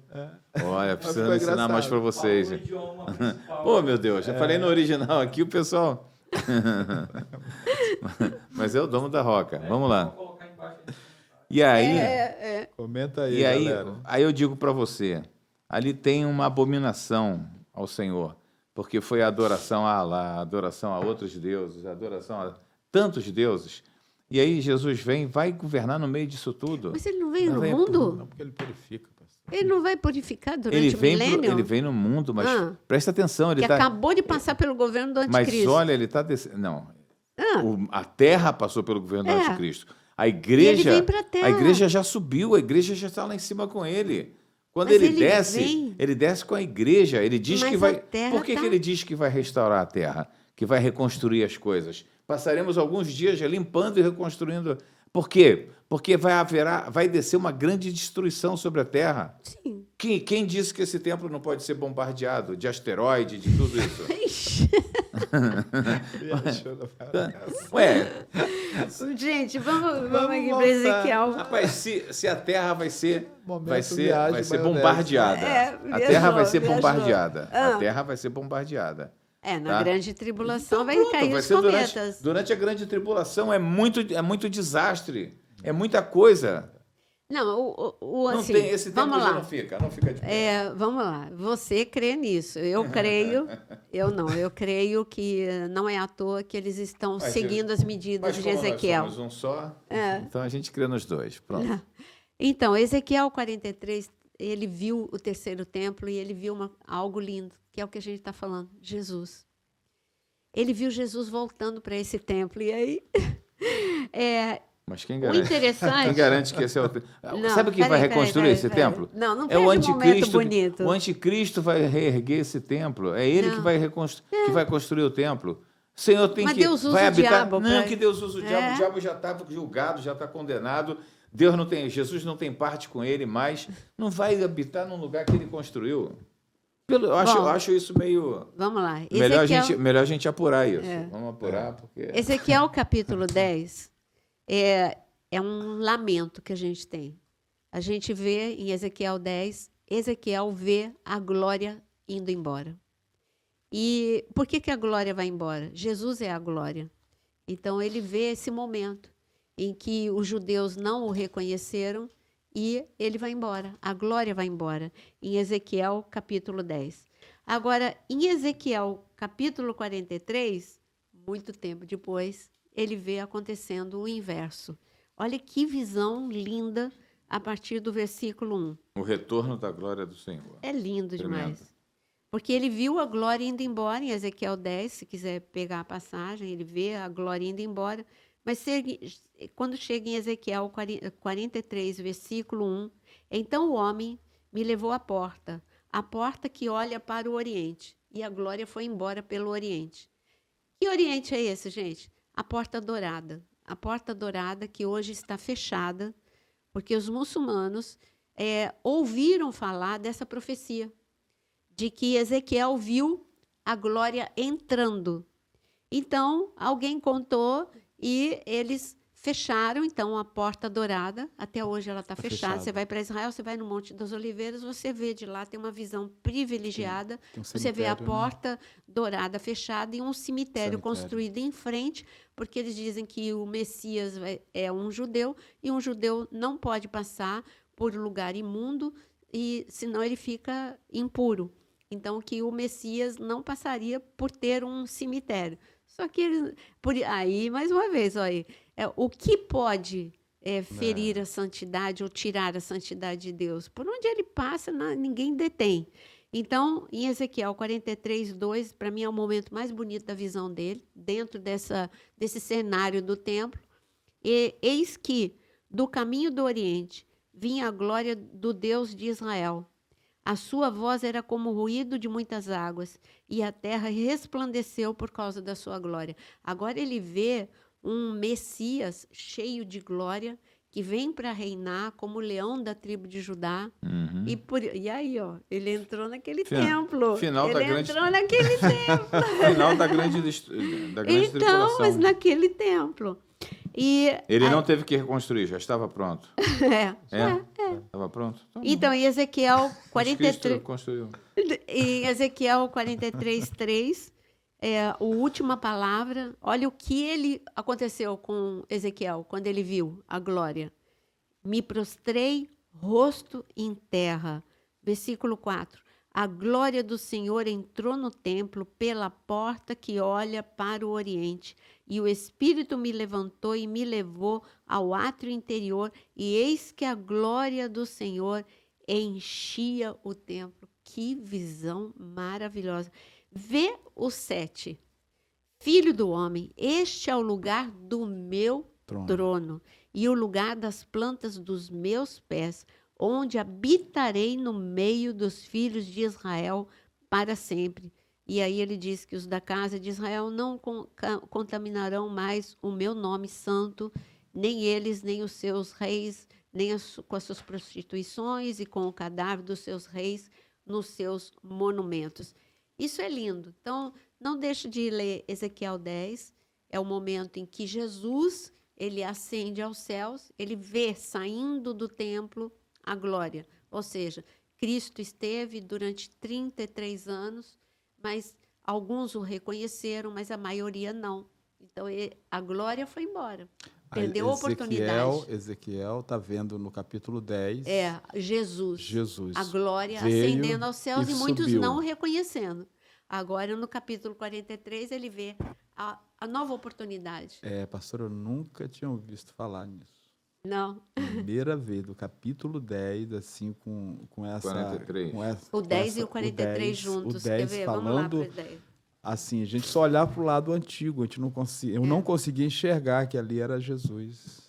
Speaker 2: Olha, precisando
Speaker 3: ficou
Speaker 2: ensinar
Speaker 3: engraçado.
Speaker 2: mais pra vocês. Oh, meu Deus, já falei no original aqui, o pessoal... Mas é o domo da roca. Vamos lá. E aí...
Speaker 3: Comenta aí,
Speaker 2: E aí,
Speaker 3: galera.
Speaker 2: aí eu digo para você, ali tem uma abominação ao Senhor, porque foi a adoração a Alá, a adoração a outros deuses, a adoração a tantos deuses. E aí Jesus vai governar no meio disso tudo.
Speaker 1: Mas ele não veio
Speaker 2: Não
Speaker 1: no
Speaker 2: veio
Speaker 1: mundo?
Speaker 3: Não, porque ele purifica, pastor.
Speaker 1: Ele não vai purificar durante o milênio?
Speaker 2: Ele vem no mundo, mas
Speaker 1: Ah.
Speaker 2: presta atenção, ele
Speaker 1: Que
Speaker 2: tá,
Speaker 1: acabou de passar pelo governo do
Speaker 2: mas
Speaker 1: anticristo.
Speaker 2: olha, ele está descendo. Não,
Speaker 1: Ah.
Speaker 2: a terra passou pelo governo do
Speaker 1: É.
Speaker 2: anticristo. A igreja,
Speaker 1: E ele vem pra terra.
Speaker 2: a igreja já subiu, a igreja já está lá em cima com ele. Quando
Speaker 1: Mas
Speaker 2: ele
Speaker 1: ele
Speaker 2: desce,
Speaker 1: vem.
Speaker 2: ele desce com a igreja. Ele diz
Speaker 1: Mas
Speaker 2: que
Speaker 1: a
Speaker 2: vai.
Speaker 1: terra
Speaker 2: Por que,
Speaker 1: tá-
Speaker 2: que ele diz que vai restaurar a terra? Que vai reconstruir as coisas? Passaremos alguns dias limpando e reconstruindo. Por quê? Porque vai descer uma grande destruição sobre a terra.
Speaker 1: Sim.
Speaker 2: Quem disse que esse templo não pode ser bombardeado de asteroide, de tudo isso?
Speaker 1: Ixi.
Speaker 2: Ué,
Speaker 1: Gente, vamos aqui para
Speaker 3: voltar.
Speaker 1: Ezequiel.
Speaker 2: rapaz, se a terra vai ser
Speaker 3: Momento viagem,
Speaker 2: vai ser
Speaker 3: maionese.
Speaker 2: bombardeada.
Speaker 1: É,
Speaker 2: A terra vai ser
Speaker 1: viajou.
Speaker 2: bombardeada.
Speaker 1: Ah.
Speaker 2: A terra vai ser bombardeada.
Speaker 1: Na
Speaker 2: tá?
Speaker 1: grande tribulação
Speaker 2: Então,
Speaker 1: vai
Speaker 2: pronto,
Speaker 1: cair
Speaker 2: vai
Speaker 1: os
Speaker 2: ser
Speaker 1: cometas.
Speaker 2: durante a grande tribulação. É muito desastre. É muita coisa.
Speaker 1: Não,
Speaker 2: Não
Speaker 1: assim,
Speaker 2: tem, esse tempo
Speaker 1: vamos
Speaker 2: já
Speaker 1: lá.
Speaker 2: não fica de pé.
Speaker 1: Vamos lá. Você crê nisso. Eu creio. Eu não. Eu creio que não é à toa que eles estão
Speaker 2: Mas,
Speaker 1: seguindo as medidas
Speaker 2: Mas
Speaker 1: de
Speaker 2: como
Speaker 1: Ezequiel.
Speaker 2: nós somos um só, então a gente crê nos dois. Pronto.
Speaker 1: Então, Ezequiel 43, ele viu o terceiro templo e ele viu algo lindo, que é o que a gente está falando, Jesus. Ele viu Jesus voltando para esse templo. E aí,
Speaker 2: Mas quem
Speaker 1: o
Speaker 2: garante?
Speaker 1: interessante...
Speaker 2: Quem garante que esse é o...
Speaker 1: Não,
Speaker 2: Sabe quem vai reconstruir esse templo?
Speaker 1: Não
Speaker 2: É o
Speaker 1: vejo um momento
Speaker 2: anticristo.
Speaker 1: bonito.
Speaker 2: O anticristo vai reerguer esse templo. É ele que vai que vai construir o templo. O Senhor tem
Speaker 1: Mas
Speaker 2: que
Speaker 1: Deus usa
Speaker 2: vai
Speaker 1: o
Speaker 2: habitar.
Speaker 1: diabo
Speaker 2: Não,
Speaker 1: pra-
Speaker 2: que Deus usa o diabo. O diabo já está julgado, já está condenado. Jesus não tem parte com ele mais. Não vai habitar num lugar que ele construiu. Eu acho isso meio.
Speaker 1: Vamos lá.
Speaker 2: Melhor a gente apurar isso. Vamos apurar, porque.
Speaker 1: Ezequiel capítulo 10 é um lamento que a gente tem. A gente vê em Ezequiel 10, Ezequiel vê a glória indo embora. E por que a glória vai embora? Jesus é a glória. Então ele vê esse momento em que os judeus não o reconheceram e ele vai embora. A glória vai embora. Em Ezequiel capítulo 10. Agora, em Ezequiel capítulo 43, muito tempo depois, ele vê acontecendo o inverso. Olha que visão linda a partir do versículo 1.
Speaker 2: O retorno da glória do Senhor.
Speaker 1: É lindo
Speaker 2: Tremendo.
Speaker 1: demais. Porque ele viu a glória indo embora em Ezequiel 10, se quiser pegar a passagem, ele vê a glória indo embora. Mas quando chega em Ezequiel 43, versículo 1, então o homem me levou à porta, a porta que olha para o Oriente, e a glória foi embora pelo Oriente. Que Oriente é esse, gente? A porta dourada. A porta dourada que hoje está fechada, porque os muçulmanos ouviram falar dessa profecia, de que Ezequiel viu a glória entrando. Então, alguém contou e eles fecharam, então, a porta dourada. Até hoje ela está fechada. Você vai para Israel, você vai no Monte das Oliveiras, você vê de lá, tem uma visão privilegiada.
Speaker 3: Tem um
Speaker 1: Você vê a
Speaker 3: cemitério, né?
Speaker 1: porta dourada fechada e um cemitério construído em frente, porque eles dizem que o Messias é um judeu e um judeu não pode passar por lugar imundo, e senão ele fica impuro. Então, que o Messias não passaria por ter um cemitério. Só que aí, mais uma vez, olha, o que pode ferir a santidade ou tirar a santidade de Deus? Por onde ele passa, ninguém detém. Então, em Ezequiel 43, 2, para mim é o momento mais bonito da visão dele, dentro desse cenário do templo. E eis que, do caminho do Oriente, vinha a glória do Deus de Israel. A sua voz era como o ruído de muitas águas, e a terra resplandeceu por causa da sua glória. Agora ele vê um Messias cheio de glória, que vem para reinar como o leão da tribo de Judá.
Speaker 2: Uhum.
Speaker 1: E aí, ó, ele entrou naquele templo.
Speaker 2: Final da grande...
Speaker 1: entrou naquele templo.
Speaker 2: Final da grande tribulação.
Speaker 1: Então, mas naquele templo.
Speaker 2: Ele não teve que reconstruir, já estava pronto. Estava pronto?
Speaker 1: Então, em Ezequiel 43,
Speaker 2: construiu.
Speaker 1: em Ezequiel 43, 3, a última palavra, olha o que aconteceu com Ezequiel, quando ele viu a glória. Me prostrei, rosto em terra. Versículo 4. A glória do Senhor entrou no templo pela porta que olha para o Oriente. E o Espírito me levantou e me levou ao átrio interior, e eis que a glória do Senhor enchia o templo. Que visão maravilhosa. Vê o 7. Filho do homem, este é o lugar do meu trono e o lugar das plantas dos meus pés, onde habitarei no meio dos filhos de Israel para sempre. E aí ele diz que os da casa de Israel não contaminarão mais o meu nome santo, nem eles, nem os seus reis, nem com as suas prostituições e com o cadáver dos seus reis nos seus monumentos. Isso é lindo. Então, não deixe de ler Ezequiel 10. É o momento em que Jesus, ele ascende aos céus, ele vê saindo do templo a glória. Ou seja, Cristo esteve durante 33 anos, mas alguns o reconheceram, mas a maioria não. Então, a glória foi embora.
Speaker 3: Aí
Speaker 1: Perdeu a oportunidade.
Speaker 3: Ezequiel está vendo no capítulo 10.
Speaker 1: Jesus. A glória
Speaker 3: veio
Speaker 1: ascendendo aos céus e muitos
Speaker 3: subiu.
Speaker 1: não o reconhecendo. Agora, no capítulo 43, ele vê a nova oportunidade.
Speaker 3: Pastor, eu nunca tinha visto falar nisso.
Speaker 1: Não.
Speaker 3: Primeira vez, do capítulo 10, assim, com essa...
Speaker 2: 43.
Speaker 1: O 10 e o 43 juntos.
Speaker 3: O 10
Speaker 1: Quer ver? Vamos lá
Speaker 3: falando,
Speaker 1: para o 10.
Speaker 3: assim, a gente só olhar para o lado antigo, a gente não eu não conseguia enxergar que ali era Jesus.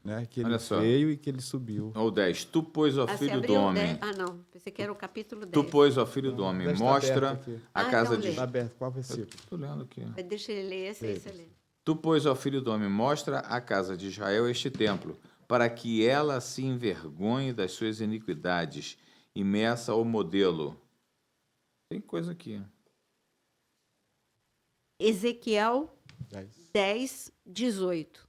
Speaker 3: Né? Que ele
Speaker 2: Olha só.
Speaker 3: veio e que ele subiu.
Speaker 2: O 10. Tu, pois, ó
Speaker 1: Você
Speaker 2: filho do
Speaker 1: abriu o
Speaker 2: homem.
Speaker 1: 10? Ah, não. Pensei que era o capítulo 10.
Speaker 2: Tu, pois, ó filho do homem,
Speaker 3: Deve estar
Speaker 2: mostra
Speaker 3: aberto aqui.
Speaker 2: a casa
Speaker 1: então
Speaker 2: de...
Speaker 1: lê.
Speaker 3: Está aberto, qual versículo?
Speaker 2: Estou lendo aqui.
Speaker 1: Mas deixa ele ler esse aí, você lê.
Speaker 2: Tu, pois, ó filho do homem, mostra à casa de Israel este templo, para que ela se envergonhe das suas iniquidades e meça o modelo. Tem coisa aqui.
Speaker 1: Ezequiel
Speaker 3: 10,
Speaker 1: 10, 18.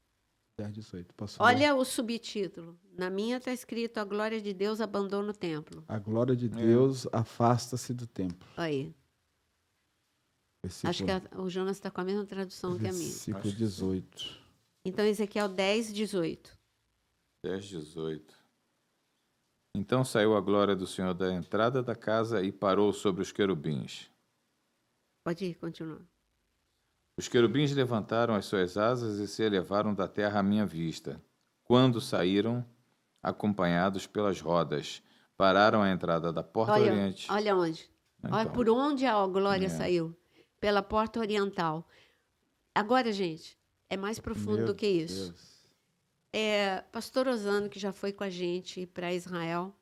Speaker 3: 10, 18. Posso ler?
Speaker 1: Olha o subtítulo. Na minha está escrito: a glória de Deus abandona o templo.
Speaker 3: A glória de Deus afasta-se do templo.
Speaker 1: Aí.
Speaker 3: Versículo,
Speaker 1: Acho que o Jonas está com a mesma tradução que a minha.
Speaker 3: versículo 18.
Speaker 1: Então, Ezequiel 10, 18.
Speaker 2: 10, 18. Então saiu a glória do Senhor da entrada da casa e parou sobre os querubins.
Speaker 1: Pode ir, continua.
Speaker 2: Os querubins levantaram as suas asas e se elevaram da terra à minha vista. Quando saíram, acompanhados pelas rodas, pararam à entrada da porta oriente.
Speaker 1: Olha onde.
Speaker 2: Então.
Speaker 1: Olha por onde a glória
Speaker 2: É.
Speaker 1: saiu. Pela porta oriental. Agora, gente, é mais profundo
Speaker 3: Meu
Speaker 1: do que isso.
Speaker 3: Deus.
Speaker 1: Pastor Osano, que já foi com a gente para Israel,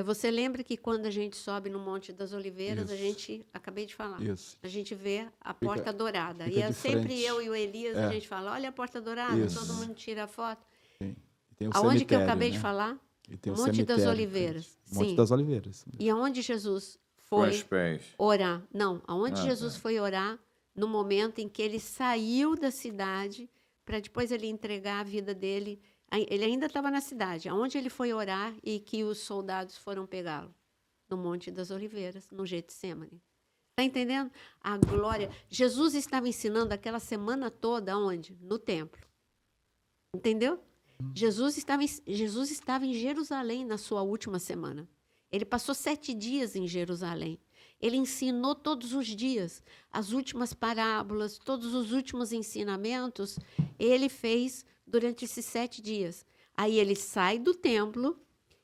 Speaker 1: você lembra que quando a gente sobe no Monte das Oliveiras, a
Speaker 3: Isso.
Speaker 1: gente, acabei de falar,
Speaker 3: Isso.
Speaker 1: a gente vê a porta dourada.
Speaker 3: fica
Speaker 1: E é
Speaker 3: de
Speaker 1: sempre
Speaker 3: frente.
Speaker 1: eu e o Elias, a gente fala, olha a porta dourada,
Speaker 3: Isso.
Speaker 1: todo mundo tira a foto.
Speaker 3: Sim. E tem o
Speaker 1: Aonde que eu
Speaker 3: cemitério,
Speaker 1: acabei
Speaker 3: né?
Speaker 1: de falar?
Speaker 3: E tem o
Speaker 1: Monte das
Speaker 3: cemitério,
Speaker 1: Oliveiras.
Speaker 3: Monte
Speaker 1: Sim.
Speaker 3: das Oliveiras.
Speaker 1: E aonde Jesus
Speaker 2: Com
Speaker 1: foi
Speaker 2: os pés.
Speaker 1: orar? Não, aonde
Speaker 2: Ah,
Speaker 1: Jesus
Speaker 2: tá.
Speaker 1: foi orar no momento em que ele saiu da cidade para depois ele entregar a vida dele. Ele ainda estava na cidade, aonde ele foi orar e que os soldados foram pegá-lo? No Monte das Oliveiras, no Getsemane. Está entendendo? A glória. Jesus estava ensinando aquela semana toda onde? No templo. Entendeu? Jesus estava em Jerusalém na sua última semana. Ele passou 7 dias em Jerusalém. Ele ensinou todos os dias as últimas parábolas, todos os últimos ensinamentos, ele fez durante esses 7 dias. Aí ele sai do templo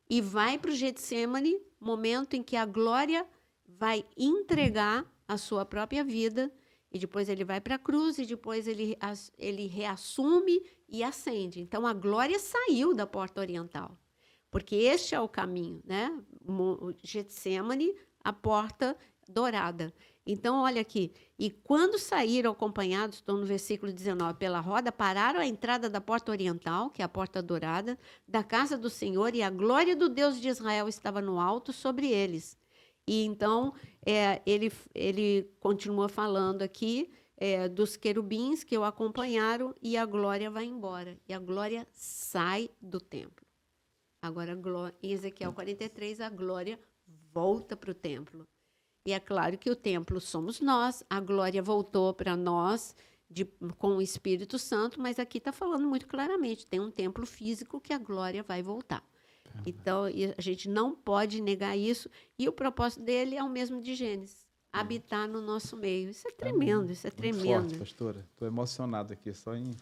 Speaker 1: e vai para o Getsemane, momento em que a glória vai entregar a sua própria vida, e depois ele vai para a cruz, e depois ele reassume e ascende. Então, a glória saiu da porta oriental, porque este é o caminho, né? O Getsemane, a porta dourada. Então, olha aqui. E quando saíram acompanhados, estou no versículo 19, pela roda, pararam à entrada da porta oriental, que é a porta dourada, da casa do Senhor, e a glória do Deus de Israel estava no alto sobre eles. E então, ele continua falando aqui dos querubins que o acompanharam, e a glória vai embora. E a glória sai do templo. Agora, em Ezequiel 43, a glória volta para o templo. E é claro que o templo somos nós, a glória voltou para nós com o Espírito Santo, mas aqui está falando muito claramente, tem um templo físico que a glória vai voltar. Então, a gente não pode negar isso, e o propósito dele é o mesmo de Gênesis, habitar no nosso meio. Isso é tremendo, isso é
Speaker 3: Muito
Speaker 1: tremendo.
Speaker 3: forte, pastora. Estou emocionado aqui, só em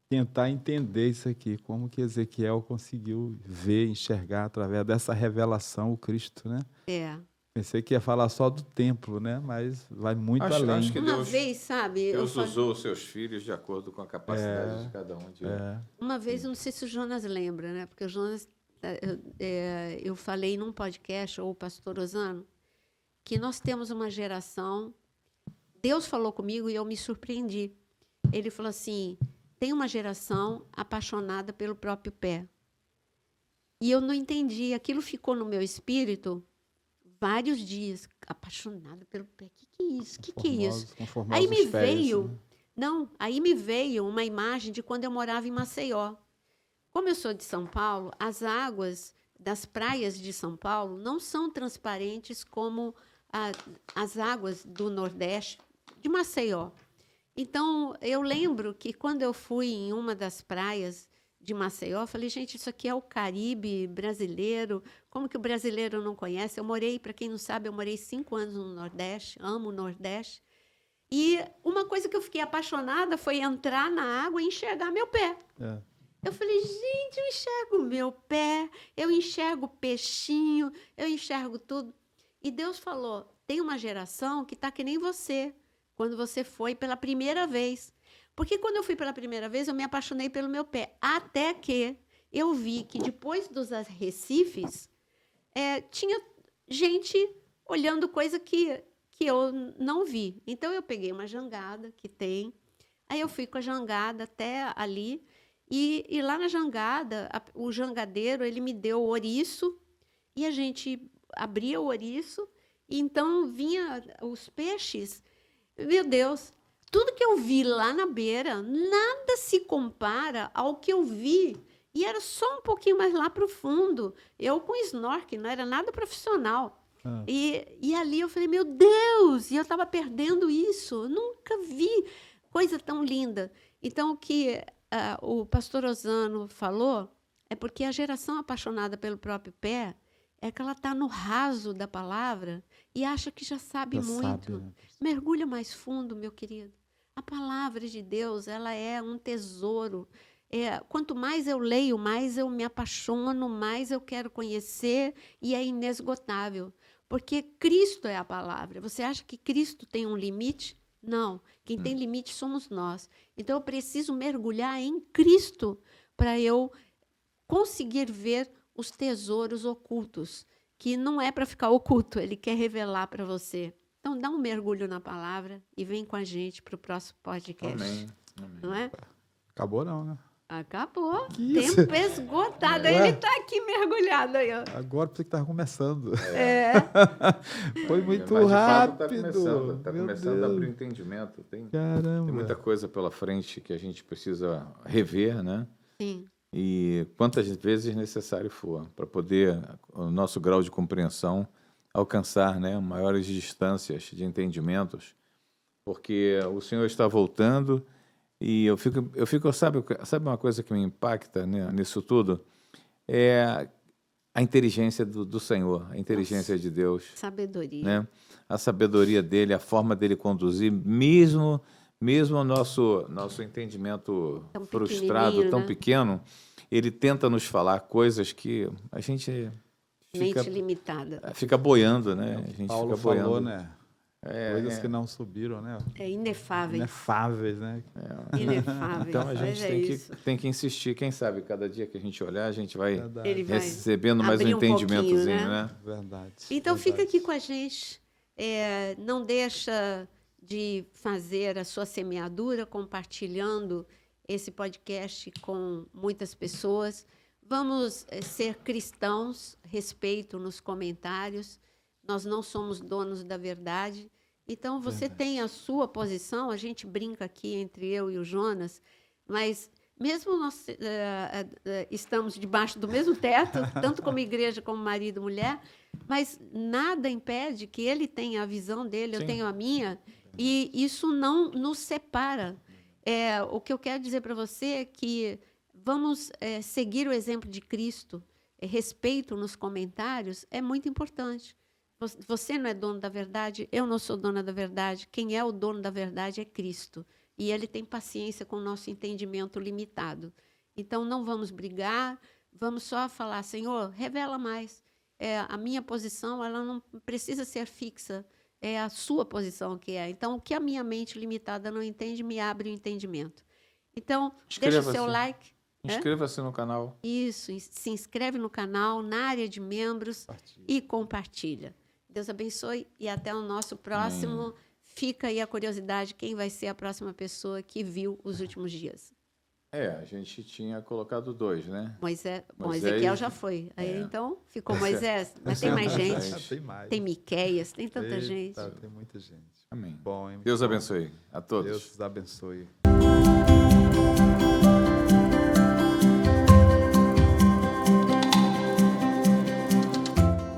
Speaker 3: tentar entender isso aqui, como que Ezequiel conseguiu ver, enxergar através dessa revelação o Cristo, né? Pensei que ia falar só do templo, né? Mas vai muito além.
Speaker 2: Acho que
Speaker 1: Uma vez, sabe,
Speaker 2: Deus usou os seus filhos de acordo com a capacidade de cada um.
Speaker 1: Uma vez, eu não sei se o Jonas lembra, né? Porque o Jonas, eu falei num podcast, ou o pastor Osano, que nós temos uma geração. Deus falou comigo e eu me surpreendi. Ele falou assim: tem uma geração apaixonada pelo próprio pé. E eu não entendi. Aquilo ficou no meu espírito vários dias, apaixonada pelo pé. O que é isso? O que é isso? Aí me veio,
Speaker 3: né?
Speaker 1: não, aí me veio uma imagem de quando eu morava em Maceió. Como eu sou de São Paulo, as águas das praias de São Paulo não são transparentes como as águas do Nordeste, de Maceió. Então, eu lembro que quando eu fui em uma das praias de Maceió, eu falei, gente, isso aqui é o Caribe brasileiro, como que o brasileiro não conhece? Eu morei, para quem não sabe, eu morei 5 anos no Nordeste, amo o Nordeste. E uma coisa que eu fiquei apaixonada foi entrar na água e enxergar meu pé. Eu falei, gente, eu enxergo meu pé, eu enxergo peixinho, eu enxergo tudo. E Deus falou, tem uma geração que está que nem você, quando você foi pela primeira vez. Porque quando eu fui pela primeira vez, eu me apaixonei pelo meu pé. Até que eu vi que depois dos arrecifes, tinha gente olhando coisa que eu não vi. Então, eu peguei uma jangada que tem. Aí, eu fui com a jangada até ali. E lá na jangada, o jangadeiro, ele me deu ouriço. E a gente abria o ouriço. E então, vinha os peixes. Meu Deus, tudo que eu vi lá na beira, nada se compara ao que eu vi. E era só um pouquinho mais lá para o fundo. Eu com snorkel, não era nada profissional. E ali eu falei, meu Deus, e eu estava perdendo isso. Eu nunca vi coisa tão linda. Então, o que o pastor Osano falou é porque a geração apaixonada pelo próprio pé é que ela está no raso da palavra e acha que já sabe muito.
Speaker 3: Né?
Speaker 1: Mergulha mais fundo, meu querido. A palavra de Deus, ela é um tesouro. Quanto mais eu leio, mais eu me apaixono, mais eu quero conhecer e é inesgotável. Porque Cristo é a palavra. Você acha que Cristo tem um limite? Não. Quem tem limite somos nós. Então, eu preciso mergulhar em Cristo para eu conseguir ver os tesouros ocultos, que não é para ficar oculto, Ele quer revelar para você. Então, dá um mergulho na palavra e vem com a gente para o próximo podcast.
Speaker 2: Amém.
Speaker 1: Não é?
Speaker 3: Acabou não, né?
Speaker 1: Acabou.
Speaker 3: Que isso?
Speaker 1: Tempo esgotado.
Speaker 3: Ué?
Speaker 1: Ele está aqui mergulhado aí, ó.
Speaker 3: Agora pensei que estava começando. Foi muito
Speaker 2: Mas, de fato,
Speaker 3: rápido.
Speaker 2: Está
Speaker 3: Meu
Speaker 2: começando a
Speaker 3: Deus.
Speaker 2: abrir o entendimento. Tem
Speaker 3: Caramba.
Speaker 2: muita coisa pela frente que a gente precisa rever, né?
Speaker 1: Sim.
Speaker 2: E quantas vezes necessário for, para poder o nosso grau de compreensão alcançar, né, maiores distâncias de entendimentos, porque o Senhor está voltando e eu fico sabe uma coisa que me impacta, né, nisso tudo? É a inteligência do Senhor, a inteligência de Deus,
Speaker 1: Sabedoria.
Speaker 2: né? A sabedoria dele, a forma dele conduzir, mesmo o nosso entendimento
Speaker 1: Tão
Speaker 2: frustrado,
Speaker 1: pequenininho,
Speaker 2: tão
Speaker 1: né?
Speaker 2: pequeno, ele tenta nos falar coisas que a gente
Speaker 1: Mente limitada.
Speaker 2: fica boiando, né? A gente
Speaker 3: Paulo
Speaker 2: fica boiando.
Speaker 3: falou, né? Coisas que não subiram, né?
Speaker 1: É inefável.
Speaker 3: Inefáveis, né?
Speaker 1: Inefável.
Speaker 2: Então a gente
Speaker 1: Mas
Speaker 2: tem que insistir. Quem sabe, cada dia que a gente olhar, a gente vai
Speaker 3: Verdade.
Speaker 1: Ele vai
Speaker 2: recebendo mais um
Speaker 1: abrir um
Speaker 2: entendimentozinho,
Speaker 1: pouquinho,
Speaker 2: né?
Speaker 3: Verdade.
Speaker 1: Então,
Speaker 3: verdade.
Speaker 1: fica aqui com a gente. Não deixa de fazer a sua semeadura, compartilhando esse podcast com muitas pessoas. Vamos ser cristãos, respeito nos comentários. Nós não somos donos da verdade. Então, você tem a sua posição. A gente brinca aqui entre eu e o Jonas, mas mesmo nós estamos debaixo do mesmo teto, tanto como igreja, como marido e mulher, mas nada impede que ele tenha a visão dele, eu
Speaker 2: Sim.
Speaker 1: tenho a minha, e isso não nos separa. O que eu quero dizer para você é que vamos seguir o exemplo de Cristo. Respeito nos comentários é muito importante. Você não é dono da verdade, eu não sou dona da verdade. Quem é o dono da verdade é Cristo. E Ele tem paciência com o nosso entendimento limitado. Então, não vamos brigar, vamos só falar, Senhor, revela mais. A minha posição, ela não precisa ser fixa, é a sua posição que é. Então, o que a minha mente limitada não entende, me abre o entendimento. Então, deixa o seu like.
Speaker 2: Inscreva-se no canal.
Speaker 1: Isso, se inscreve no canal, na área de membros e compartilha. Deus abençoe e até o nosso próximo. Fica aí a curiosidade, quem vai ser a próxima pessoa que viu os últimos dias.
Speaker 2: A gente tinha colocado 2, né?
Speaker 1: Moisés, bom,
Speaker 2: Moisés,
Speaker 1: Ezequiel já foi. Aí, então, ficou Moisés. Mas tem mais gente.
Speaker 3: Tem mais.
Speaker 1: Tem Miqueias, tem tanta
Speaker 3: Eita,
Speaker 1: gente.
Speaker 3: Tem muita gente.
Speaker 2: Amém.
Speaker 3: Bom, hein?
Speaker 2: Deus abençoe a todos.
Speaker 3: Deus abençoe.